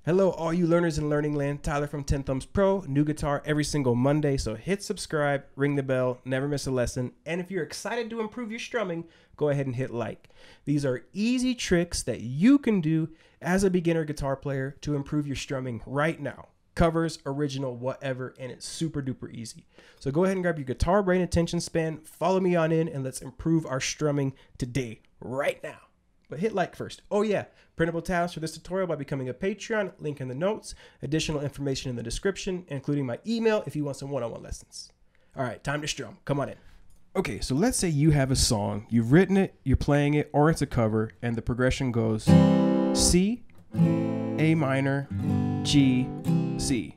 Hello, all you learners in Learning Land. Tyler from 10 Thumbs Pro. New guitar every single Monday, so hit subscribe, ring the bell, never miss a lesson. And if you're excited to improve your strumming, go ahead and hit like. These are easy tricks that you can do as a beginner guitar player to improve your strumming right now. Covers, original, whatever, and it's super duper easy. So go ahead and grab your guitar brain attention span, follow me on in, and let's improve our strumming today, right now. But hit like first. Oh yeah, printable tabs for this tutorial by becoming a Patreon, link in the notes, additional information in the description, including my email if you want some one-on-one lessons. All right, time to strum. Come on in. Okay, so let's say you have a song, you've written it, you're playing it, or it's a cover, and the progression goes C, A minor, G, C.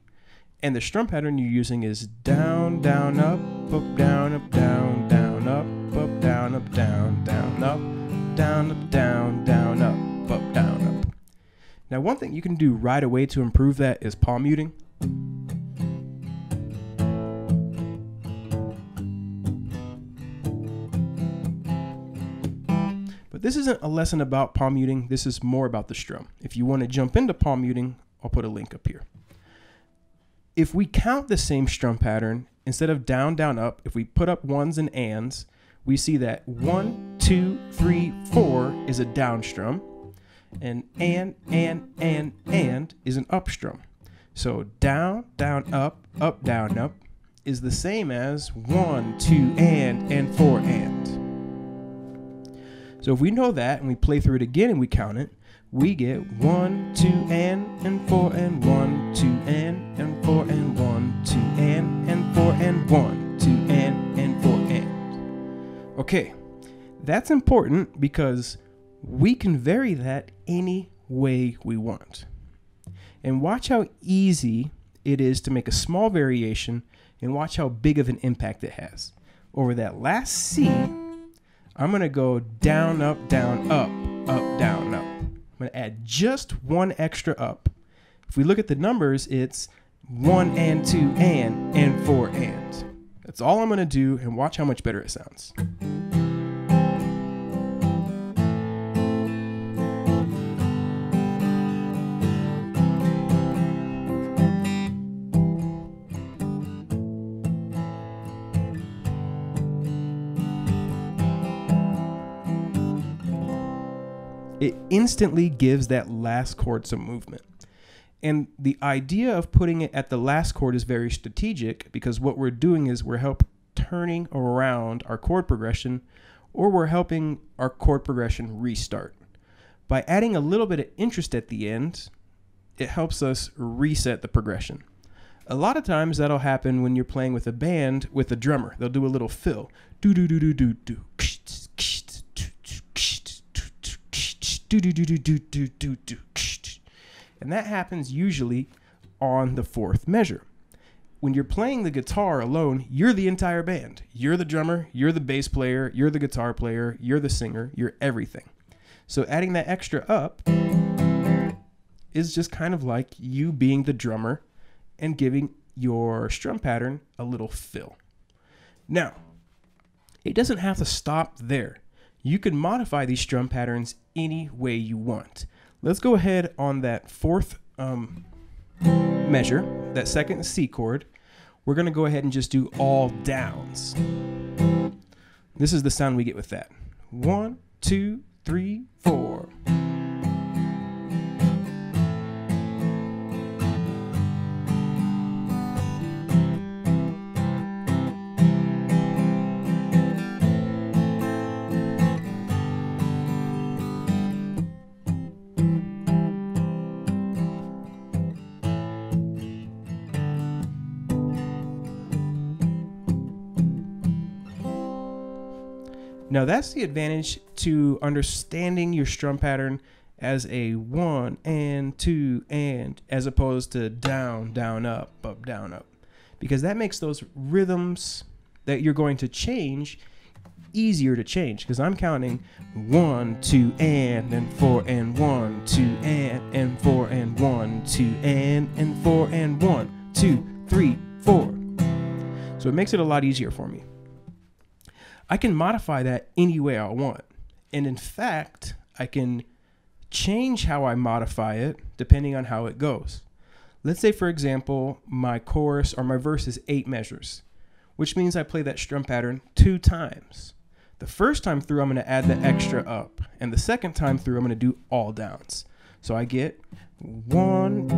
And the strum pattern you're using is down, down, up, down, up, down, down, up, down, up, down, down, up, down, up, down, down, up, down, up. Now, one thing you can do right away to improve that is palm muting. But this isn't a lesson about palm muting. This is more about the strum. If you want to jump into palm muting, I'll put a link up here. If we count the same strum pattern, instead of down, down, up, if we put up ones and ands, we see that 1, 2, 3, 4 is a down strum, and is an up strum. So down, down, up, down, up is the same as 1, 2, and 4, and. So if we know that and we play through it again and we count it, we get 1, 2, and 4, and 1, 2, and 4, and 1, 2, and 4, and 1, 2, and 4, and. Okay, that's important because we can vary that any way we want. And watch how easy it is to make a small variation and watch how big of an impact it has. Over that last C, I'm going to go down, up, down, up, down, up. I'm going to add just one extra up. If we look at the numbers, it's 1 and 2 and 4 and. That's all I'm going to do, and watch how much better it sounds. It instantly gives that last chord some movement. And the idea of putting it at the last chord is very strategic because what we're doing is we're turning around our chord progression, or we're helping our chord progression restart. By adding a little bit of interest at the end, it helps us reset the progression. A lot of times that'll happen when you're playing with a band with a drummer. They'll do a little fill. Do do do do do do. And that happens usually on the fourth measure. When you're playing the guitar alone, you're the entire band. You're the drummer, you're the bass player, you're the guitar player, you're the singer, you're everything. So adding that extra up is just kind of like you being the drummer and giving your strum pattern a little fill. Now, it doesn't have to stop there. You can modify these strum patterns any way you want. Let's go ahead on that fourth measure, that second C chord. We're going to go ahead and just do all downs. This is the sound we get with that. 1, 2, 3, 4. Now that's the advantage to understanding your strum pattern as a 1 and 2 and, as opposed to down, down, up, down, up. Because that makes those rhythms that you're going to change easier to change. Because I'm counting 1, 2, and 4 and 1, 2 and 4 and 1, 2 and 4 and 1, 2, 3, 4. So it makes it a lot easier for me. I can modify that any way I want. And in fact, I can change how I modify it depending on how it goes. Let's say, for example, my chorus or my verse is 8 measures, which means I play that strum pattern 2 times. The first time through, I'm going to add the extra up, and the second time through, I'm going to do all downs. So I get 1,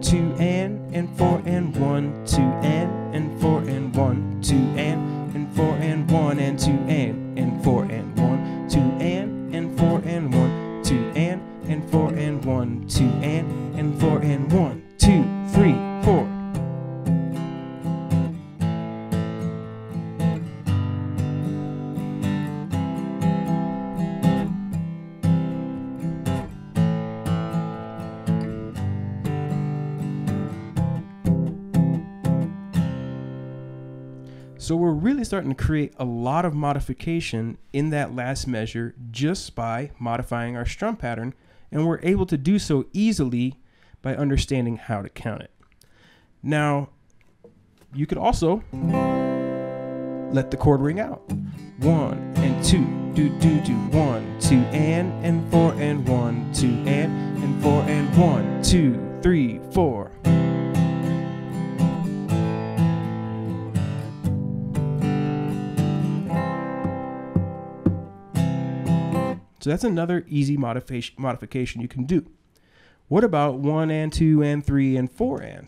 2 and 4 and 1, 2 and 4 and 1, 2 and 4 and 1 and 2 and 4 and 1, 2 and 4 and 1, 2 and 4 and 1, 2 and 4 and 1, 2, 3, 4. So we're really starting to create a lot of modification in that last measure just by modifying our strum pattern, and we're able to do so easily by understanding how to count it. Now, you could also let the chord ring out. 1 and 2, do do do, 1, 2 and 4 and 1, 2 and 4 and 1, 2, 3, 4. So that's another easy modification you can do. What about 1 and 2 and 3 and 4 and?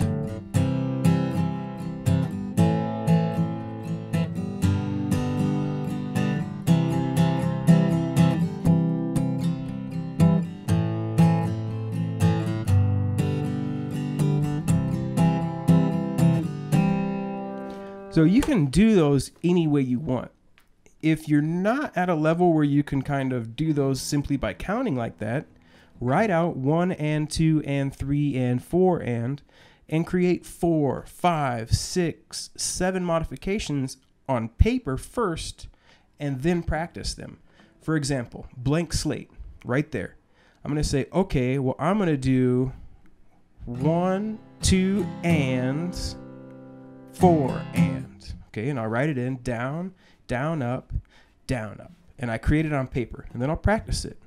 So you can do those any way you want. If you're not at a level where you can kind of do those simply by counting like that, write out 1 and 2 and 3 and 4 and create 4, 5, 6, 7 modifications on paper first and then practice them. For example, blank slate right there. I'm going to say, okay, well, I'm going to do 1, 2 and 4 and. Okay, and I'll write it in down, down, up, down, up. And I create it on paper, and then I'll practice it.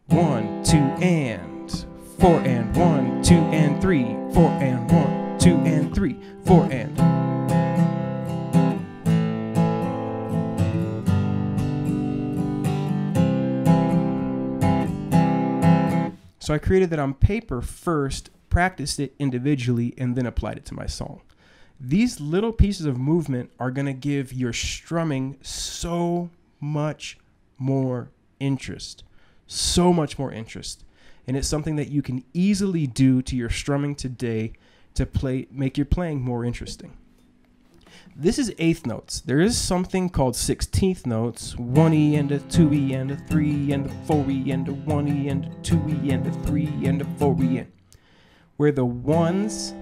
1, 2, and 4 and 1, 2 and 3, 4 and 1, 2 and 3, 4 and. So I created that on paper first, practiced it individually, and then applied it to my song. These little pieces of movement are going to give your strumming so much more interest. So much more interest. And it's something that you can easily do to your strumming today to make your playing more interesting. This is eighth notes. There is something called 16th notes. 1E and a 2E and a 3 and a 4E and a 1E and a 2E and a 3 and a 4E. Where the 1s,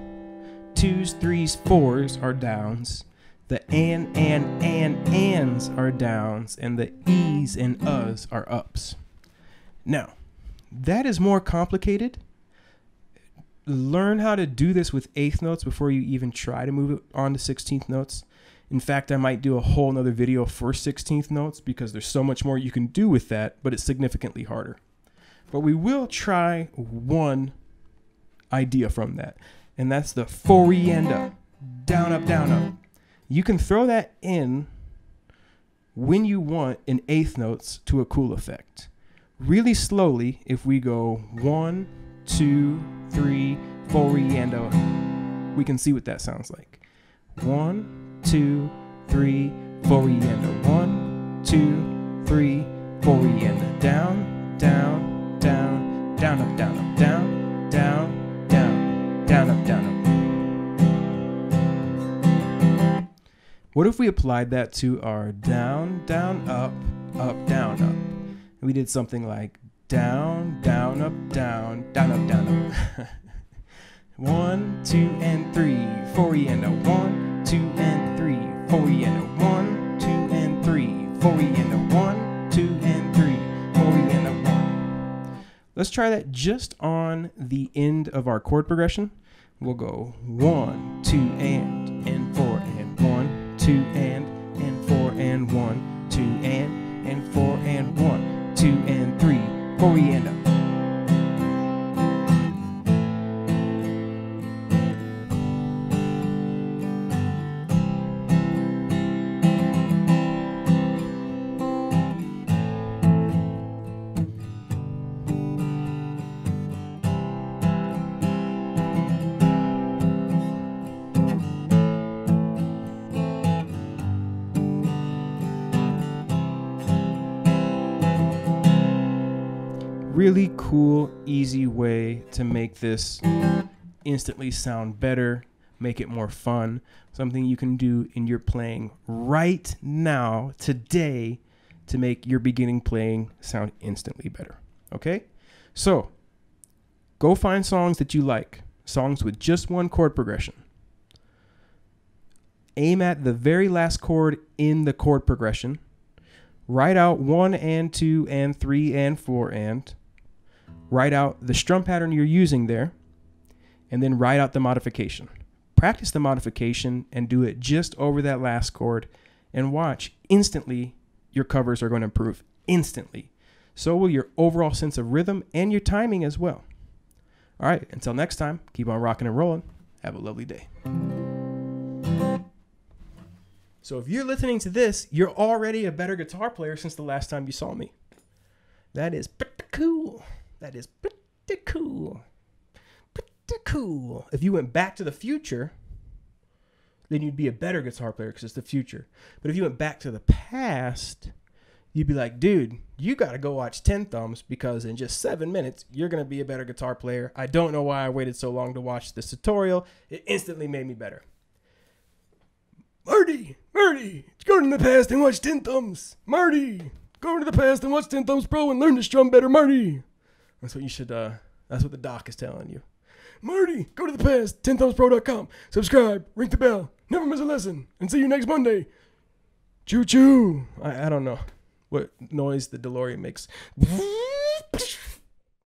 2s, 3s, 4s are downs, the ands are downs, and the e's and us are ups. Now, that is more complicated. Learn how to do this with eighth notes before you even try to move it on to 16th notes. In fact, I might do a whole nother video for 16th notes because there's so much more you can do with that, but it's significantly harder. But we will try one idea from that. And that's the 4E and up, down, up, down, up. You can throw that in when you want in eighth notes to a cool effect. Really slowly, if we go 1, 2, 3, 4E and up, we can see what that sounds like. 1, 2, 3, 4E and up. 1, 2, 3, 4E and up. Down, down, down, down, up, down, up, down, down, down, up, down, up. What if we applied that to our down, down, up, down, up? And we did something like down, down, up, down, down, up, down, up. 1, 2, and 3, 4E and a 1, 2, and 3, 4E and a 1, 2, and 3, 4E and a 1, 2, and 3, 4E and a 1. Let's try that just on the end of our chord progression. We'll go 1, 2, and 4, and 1, 2, and 4, and 1, 2, and 4, and 1, 2, and 3, Coriander. Really cool, easy way to make this instantly sound better, make it more fun. Something you can do in your playing right now, today, to make your beginning playing sound instantly better. Okay? So, go find songs that you like, songs with just one chord progression. Aim at the very last chord in the chord progression. Write out 1 and 2 and 3 and 4 and. Write out the strum pattern you're using there, and then write out the modification. Practice the modification and do it just over that last chord, and watch, instantly your covers are going to improve. Instantly. So will your overall sense of rhythm and your timing as well. All right, until next time, keep on rocking and rolling. Have a lovely day. So if you're listening to this, you're already a better guitar player since the last time you saw me. That is pretty cool. That is pretty cool. Pretty cool. If you went back to the future, then you'd be a better guitar player because it's the future. But if you went back to the past, you'd be like, dude, you got to go watch 10 Thumbs because in just 7 minutes, you're going to be a better guitar player. I don't know why I waited so long to watch this tutorial. It instantly made me better. Marty, go to the past and watch 10 Thumbs. Marty, go to the past and watch 10 Thumbs Pro and learn to strum better, Marty. That's what you should, that's what the doc is telling you. Marty, go to the past, tenthumbspro.com. Subscribe, ring the bell, never miss a lesson, and see you next Monday. Choo-choo. I don't know what noise the DeLorean makes.